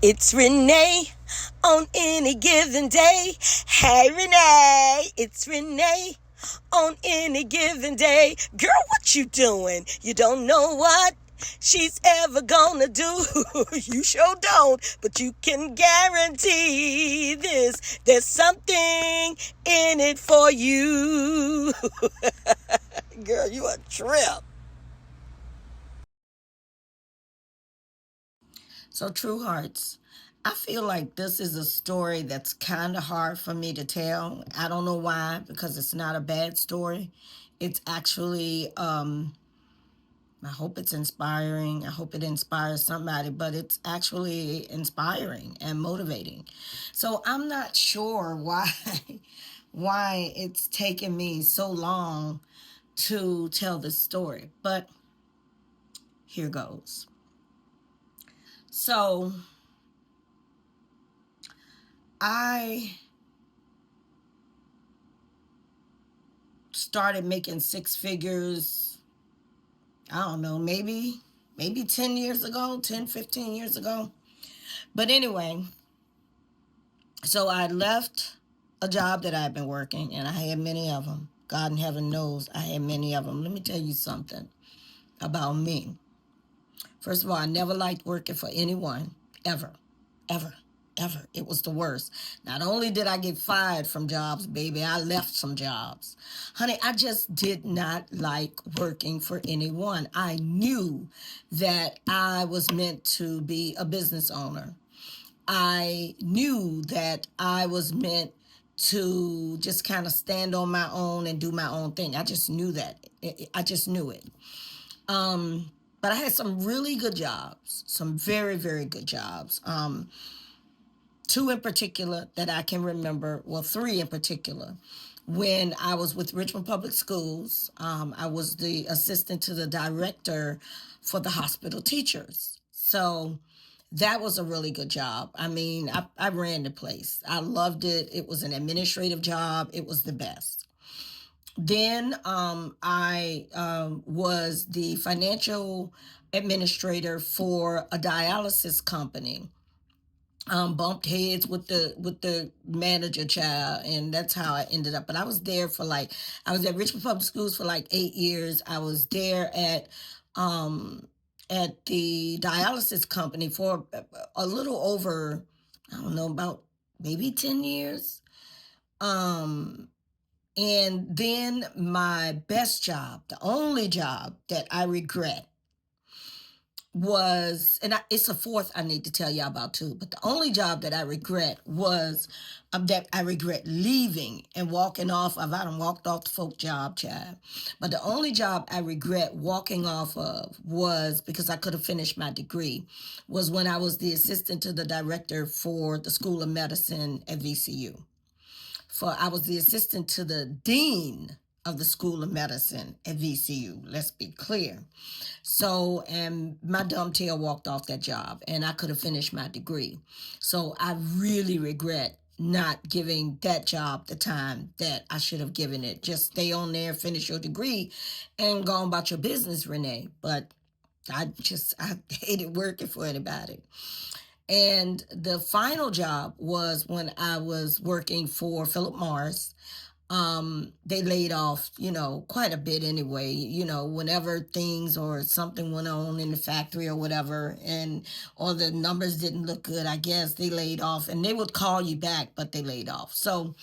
It's Renee on any given day. Hey Renee, it's Renee on any given day. Girl, what you doing? You don't know what she's ever gonna do. You sure don't, but you can guarantee this. There's something in it for you. Girl, you a trip. So, True Hearts, I feel like this is a story that's kind of hard for me to tell. I don't know why, because it's not a bad story. It's actually, I hope it's inspiring. I hope it inspires somebody, but it's actually inspiring and motivating. So, I'm not sure why. Why it's taken me so long to tell this story, but here goes. So, I started making six figures, I don't know, maybe 10 years ago, 10, 15 years ago. But anyway, so I left a job that I've been working, and I had many of them. God in heaven knows I had many of them. Let me tell you something about me. First of all, I never liked working for anyone, ever, ever, ever. It was the worst. Not only did I get fired from jobs, baby, I left some jobs. Honey, I just did not like working for anyone. I knew that I was meant to be a business owner. I knew that I was meant to just kind of stand on my own and do my own thing. I just knew that. I just knew it. But I had some really good jobs, some very, very good jobs. Two in particular that I can remember, well, three in particular. When I was with Richmond Public Schools, I was the assistant to the director for the hospital teachers. So that was a really good job. I mean, I ran the place. I loved it. It was an administrative job. It was the best. Then I was the financial administrator for a dialysis company. Bumped heads with the manager child, and that's how I ended up. But I was there for like, I was at Richmond Public Schools for like 8 years. I was there um at the dialysis company for a little over, I don't know, about maybe 10 years. Um and then my best job, the only job that I regret was, and it's a fourth I need to tell y'all about too, but the only job that I regret was that I regret leaving and walking off of. I done walked off the folk job, child. But the only job I regret walking off of was, because I could have finished my degree, was when I was the assistant to the director for the School of Medicine at VCU. I was the assistant to the dean of the School of Medicine at VCU. Let's be clear. So, and my dumb tail walked off that job, and I could have finished my degree. So I really regret not giving that job the time that I should have given it. Just stay on there, finish your degree, and go on about your business, Renee. But I hated working for anybody. And the final job was when I was working for Philip Morris. They laid off, quite a bit anyway, whenever things or something went on in the factory or whatever, and or the numbers didn't look good, I guess they laid off, and they would call you back, but they laid off. So,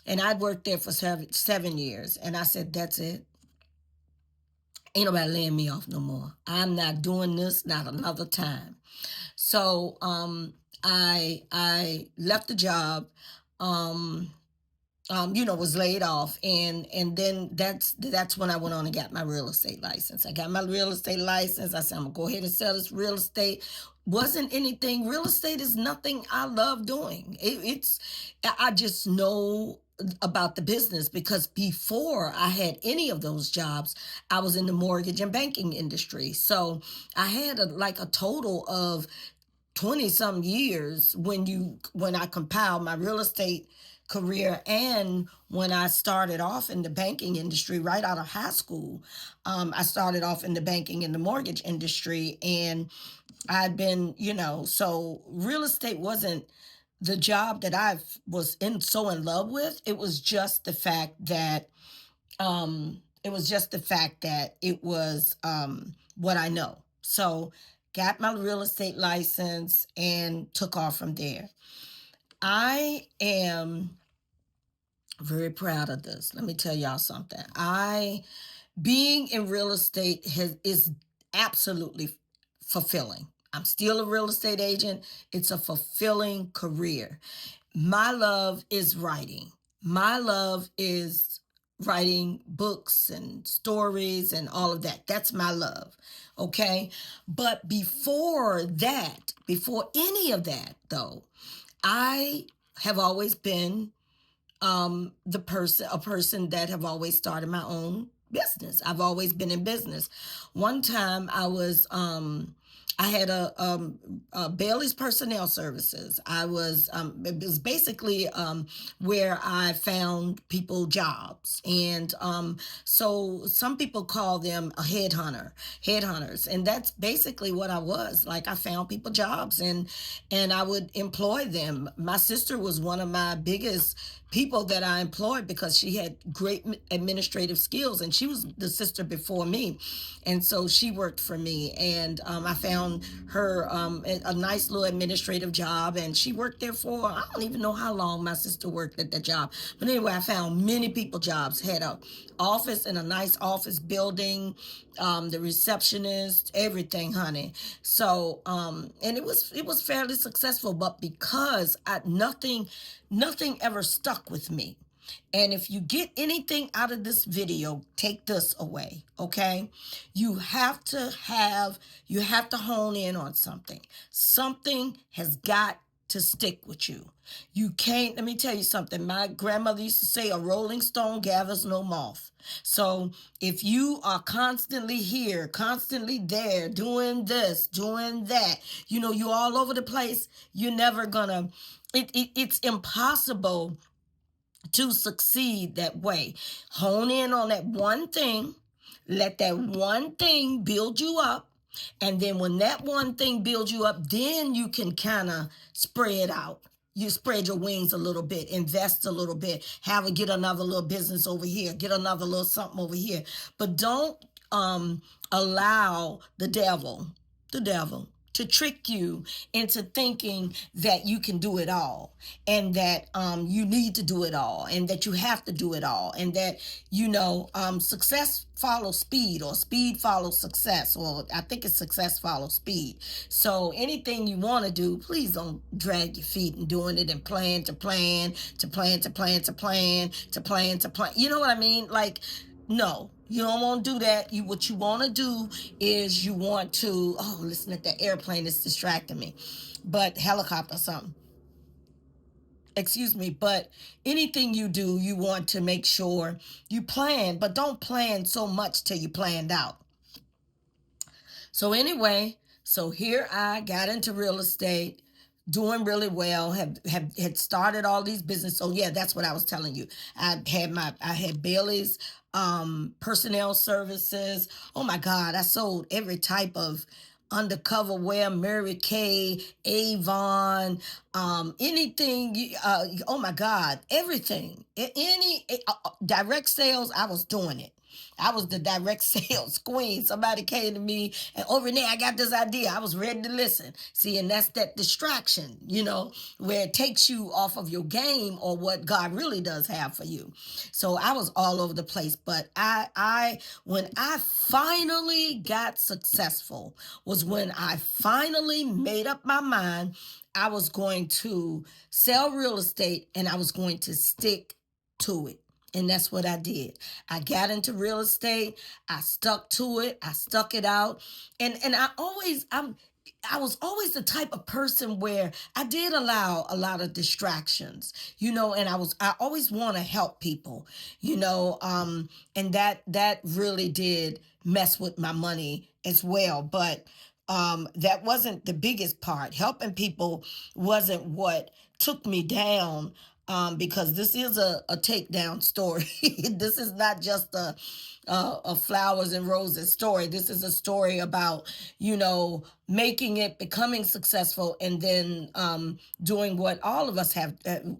and I'd worked there for 7 years, and I said, that's it. Ain't nobody laying me off no more. I'm not doing this, not another time. So, I left the job. Um, was laid off, and then that's when I went on and got my real estate license. I got my real estate license. I said, I'm gonna go ahead and sell this real estate. Wasn't anything. Real estate is nothing I love doing. I just know about the business, because before I had any of those jobs, I was in the mortgage and banking industry. So I had like a total of 20 some years when I compiled my real estate career, and when I started off in the banking industry right out of high school. I started off in the banking and the mortgage industry, and I'd been, so real estate wasn't the job that I was in so in love with. It was just the fact that it was what I know. So got my real estate license and took off from there. I am very proud of this. Let me tell y'all something. I being in real estate is absolutely fulfilling. I'm still a real estate agent. It's a fulfilling career. My love is writing. My love is writing books and stories and all of that. That's my love. Okay. But before any of that, though, I have always been a person that have always started my own business. I've always been in business. One time I had a Bailey's Personnel Services. It was basically where I found people jobs. And so some people call them a headhunters. And that's basically what I was. Like I found people jobs and I would employ them. My sister was one of my biggest people that I employed because she had great administrative skills, and she was the sister before me, and so she worked for me. And I found her a nice little administrative job, and she worked there for I don't even know how long my sister worked at that job. But anyway, I found many people jobs. Had a office in a nice office building, the receptionist, everything, honey. So and it was fairly successful, but because nothing ever stuck with me. And if you get anything out of this video, take this away, okay? You have to hone in on something. Something has got to stick with you. You can't, let me tell you something. My grandmother used to say, a rolling stone gathers no moth. So if you are constantly here, constantly there, doing this, doing that, you're all over the place, you're never gonna, it's impossible to succeed that way. Hone in on that one thing, let that one thing build you up. And then when that one thing builds you up, then you can kind of spread out. You spread your wings a little bit, invest a little bit, get another little business over here, get another little something over here. But don't allow the devil to trick you into thinking that you can do it all, and that you need to do it all, and that you have to do it all, and that success follows speed, or speed follows success, or I think it's success follows speed. So anything you want to do, please don't drag your feet in doing it and plan to plan to plan to plan to plan to plan to plan. You know what I mean? Like, no, you don't want to do that. What you want to do is you want to, listen at that airplane, it's distracting me. But helicopter something. Excuse me, but anything you do, you want to make sure you plan, but don't plan so much till you planned out. So anyway, so here I got into real estate, doing really well, had started all these businesses. So yeah, that's what I was telling you. I had Bailey's personnel services. Oh my God, I sold every type of undercover wear, Mary Kay, Avon, anything. Oh my God, everything. Any direct sales, I was doing it. I was the direct sales queen. Somebody came to me and, Renee, I got this idea. I was ready to listen. See, and that's that distraction, where it takes you off of your game or what God really does have for you. So I was all over the place. But when I finally got successful was when I finally made up my mind I was going to sell real estate and I was going to stick to it. And that's what I did. I got into real estate. I stuck to it. I stuck it out. And I was always the type of person where I did allow a lot of distractions, and I always want to help people, and that really did mess with my money as well. But that wasn't the biggest part. Helping people wasn't what took me down, because this is a takedown story. This is not just a flowers and roses story. This is a story about, making it, becoming successful, and then doing what all of us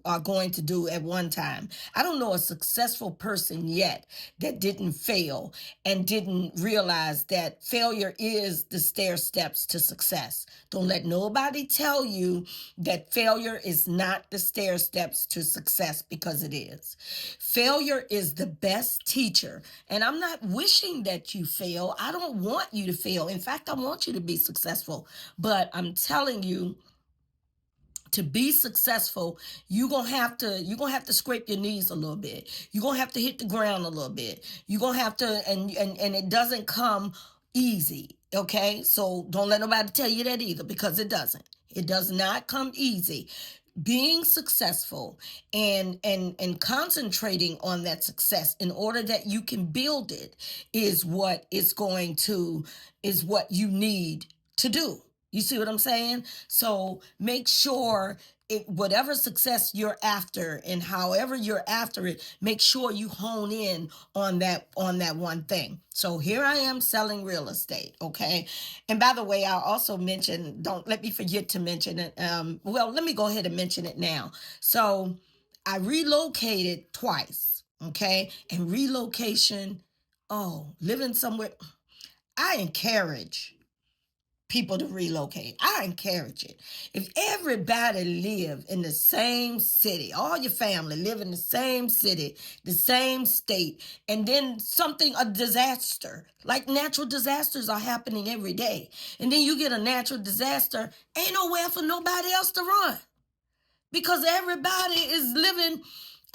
are going to do at one time. I don't know a successful person yet that didn't fail and didn't realize that failure is the stair steps to success. Don't let nobody tell you that failure is not the stair steps to success, because it is. Failure is the best teacher. And I'm not wishing that you fail. I don't want you to fail. In fact, I want you to be successful. But I'm telling you, to be successful, you're gonna have to scrape your knees a little bit. You're gonna have to hit the ground a little bit. You're gonna have to, and it doesn't come easy. Okay, so don't let nobody tell you that either, because it doesn't. It does not come easy. Being successful and concentrating on that success in order that you can build it is what you need to do. You see what I'm saying? So make sure whatever success you're after and however you're after it, make sure you hone in on that one thing. So here I am selling real estate, okay? And by the way, I'll also mention, don't let me forget to mention it. Well, let me go ahead and mention it now. So I relocated twice, okay? And relocation, living somewhere, I encourage people to relocate. I encourage it. If everybody live in the same city, all your family live in the same city, the same state, and then a disaster, like natural disasters are happening every day, and then you get a natural disaster, ain't nowhere for nobody else to run, because everybody is living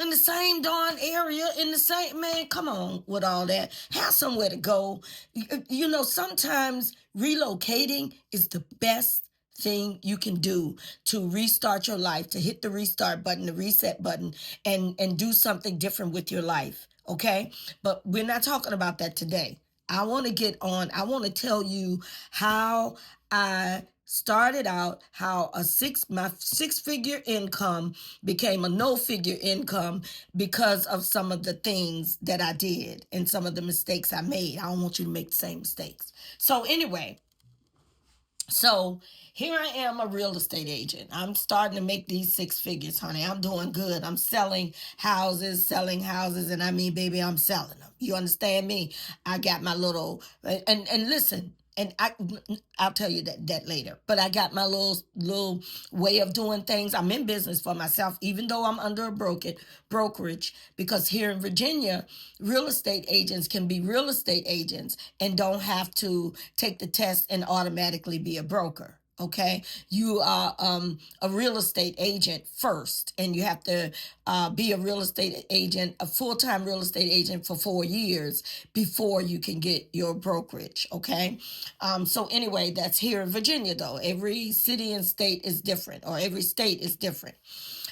in the same darn area, in the same, man, come on with all that. Have somewhere to go. Sometimes relocating is the best thing you can do to restart your life, to hit the restart button, the reset button, and do something different with your life. Okay? But we're not talking about that today. I want to tell you how I started out, how my six-figure income became a no-figure income because of some of the things that I did and some of the mistakes I made. I don't want you to make the same mistakes. So anyway, here I am, a real estate agent. I'm starting to make these six figures, honey. I'm doing good. I'm selling houses, and I mean, baby, I'm selling them. You understand me? I got my little, and listen, and I'll tell you that later. But I got my little way of doing things. I'm in business for myself, even though I'm under a brokerage, because here in Virginia, real estate agents can be real estate agents and don't have to take the test and automatically be a broker. Okay, you are a real estate agent first, and you have to be a real estate agent, a full-time real estate agent for 4 years before you can get your brokerage. Okay, so anyway, that's here in Virginia, though. Every city and state is different, or every state is different.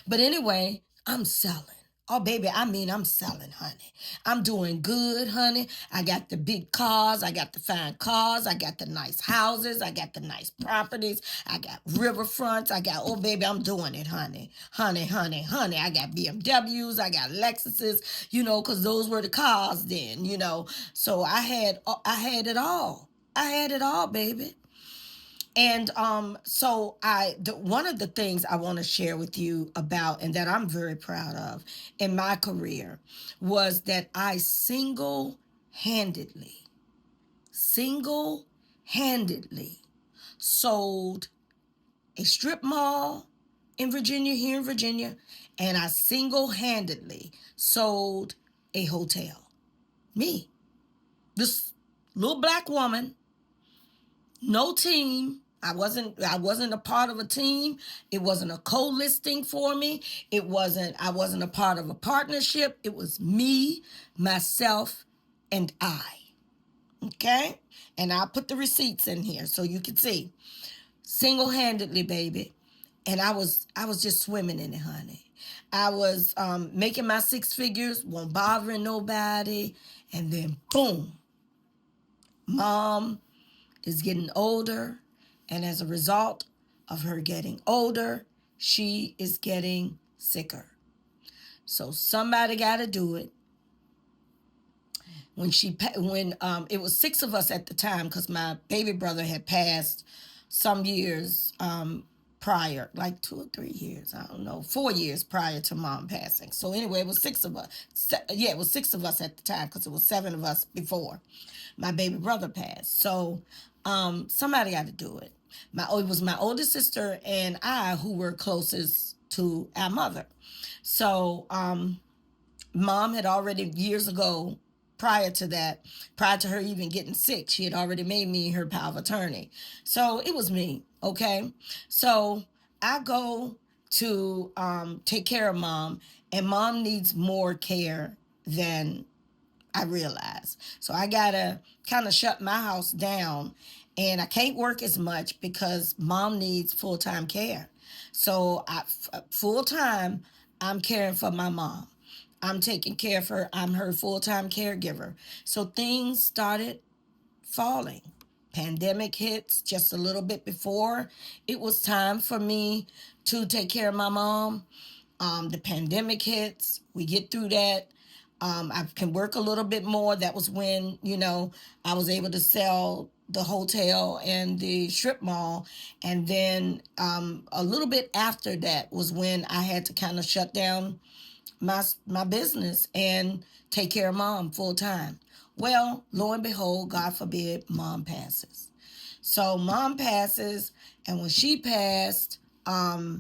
But anyway, I'm selling. Oh, baby, I'm selling, honey. I'm doing good, honey. I got the big cars. I got the fine cars. I got the nice houses. I got the nice properties. I got riverfronts. Oh, baby, I'm doing it, honey. Honey, honey, honey. I got BMWs. I got Lexuses, because those were the cars then, So I had it all. I had it all, baby. And so one of the things I want to share with you about, and that I'm very proud of in my career, was that I single-handedly sold a strip mall here in Virginia, and I single-handedly sold a hotel. Me, this little black woman. No team. I wasn't a part of a team. It wasn't a co-listing for me. I wasn't a part of a partnership. It was me, myself, and I. Okay? And I'll put the receipts in here so you can see. Single-handedly, baby. And I was just swimming in it, honey. I was making my six figures, wasn't bothering nobody. And then boom. Mom is getting older, and as a result of her getting older, she is getting sicker. So somebody got to do it. when it was six of us at the time, because my baby brother had passed some years prior, like 2 or 3 years, I don't know, 4 years prior to mom passing. So anyway, it was six of us. Yeah, it was six of us at the time, because it was seven of us before my baby brother passed. So somebody had to do it. It was my oldest sister and I who were closest to our mother. So mom had already years ago, prior to that, prior to her even getting sick, she had already made me her power of attorney. So it was me. Okay. So I go to take care of mom, and mom needs more care than I realize. So I gotta kind of shut my house down, and I can't work as much because mom needs full-time care. So full-time, I'm caring for my mom. I'm taking care of her. I'm her full-time caregiver. So things started falling. Pandemic hits just a little bit before it was time for me to take care of my mom. The pandemic hits, we get through that. I can work a little bit more. That was when, I was able to sell the hotel and the strip mall. And then a little bit after that was when I had to kind of shut down my business and take care of mom full time. Well, lo and behold, God forbid, mom passes. So mom passes, and when she passed, that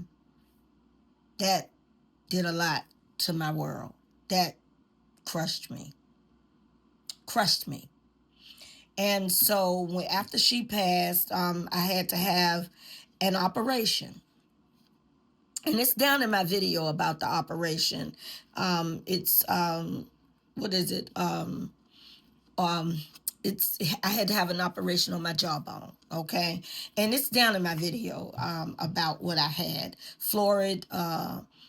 did a lot to my world. That crushed me. Crushed me. And so after she passed, I had to have an operation. And it's down in my video about the operation. It's what is it? Um, it's I had to have an operation on my jawbone. Okay, and it's down in my video about what I had. Florid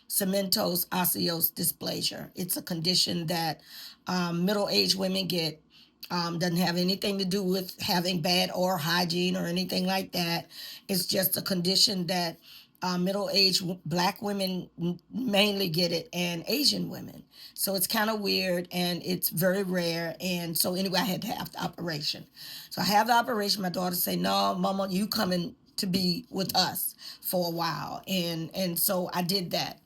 cementose osseous dysplasia. It's a condition that middle-aged women get. Doesn't have anything to do with having bad oral hygiene or anything like that. It's just a condition that middle-aged black women mainly get it, and Asian women. So it's kind of weird, and it's very rare. And so anyway, I had to have the operation. So I have the operation. My daughter say, "No, Mama, you coming to be with us for a while." And so I did that.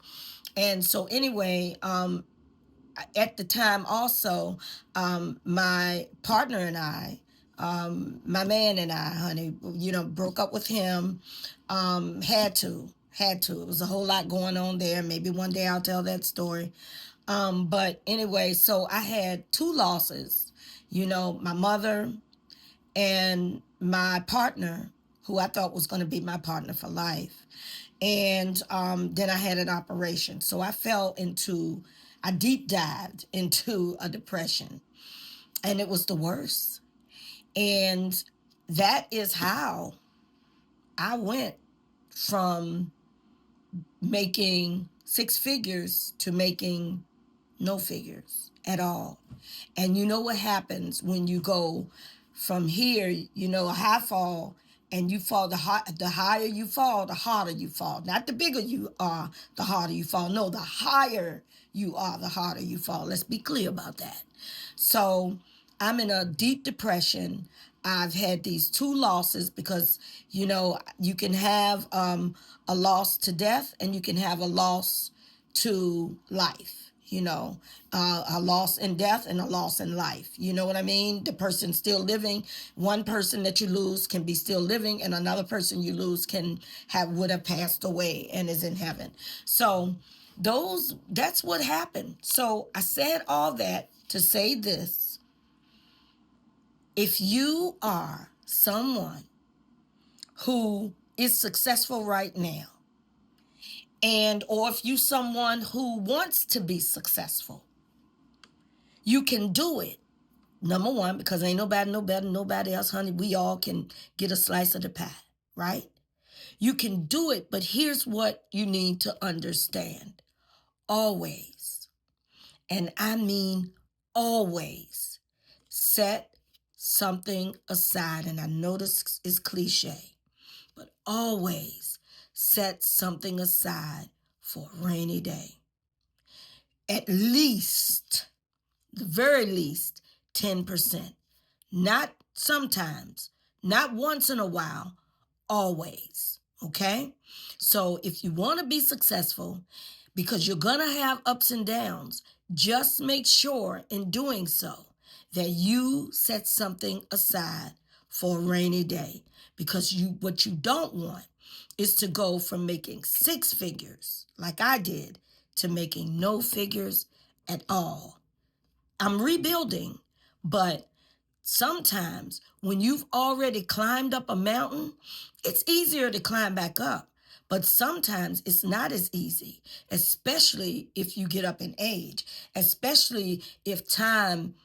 And so anyway, at the time also, my partner and I, my man and I, honey, broke up with him. Had to. It was a whole lot going on there. Maybe one day I'll tell that story. But anyway, so I had two losses. My mother and my partner, who I thought was going to be my partner for life. And then I had an operation. So I deep dived into a depression, and it was the worst. And that is how I went from making six figures to making no figures at all. And you know what happens when you go from here, a high fall, and you fall, the higher you fall, the harder you fall. Not the bigger you are, the harder you fall. No, the higher you are, the harder you fall. Let's be clear about that. So I'm in a deep depression. I've had these two losses because, you can have a loss to death, and you can have a loss to life. A loss in death and a loss in life. You know what I mean? The person still living. One person that you lose can be still living, and another person you lose would have passed away and is in heaven. So that's what happened. So I said all that to say this. If you are someone who is successful right now, or if you someone who wants to be successful, you can do it. Number one, because ain't nobody no better than nobody else, honey. We all can get a slice of the pie, right? You can do it, but here's what you need to understand. Always, and I mean always, set something aside. And I know this is cliche, but always set something aside for a rainy day. At least, the very least, 10%. Not sometimes, not once in a while, always. Okay? So if you want to be successful, because you're going to have ups and downs, just make sure in doing so that you set something aside for a rainy day. Because what you don't want is to go from making 6 figures, like I did, to making no figures at all. I'm rebuilding, but sometimes when you've already climbed up a mountain, it's easier to climb back up. But sometimes it's not as easy, especially if you get up in age, especially if time,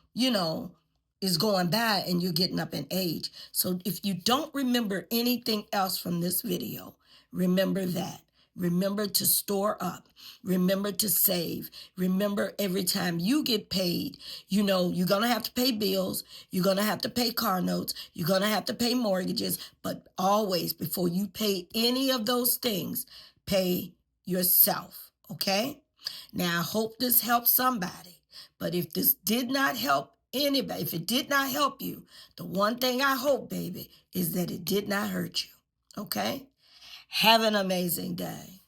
is going by and you're getting up in age. So if you don't remember anything else from this video, remember that. Remember to store up. Remember to save. Remember every time you get paid, you're going to have to pay bills. You're going to have to pay car notes. You're going to have to pay mortgages. But always, before you pay any of those things, pay yourself. Okay? Now, I hope this helps somebody. But if this did not help anybody, if it did not help you, the one thing I hope, baby, is that it did not hurt you. Okay? Have an amazing day.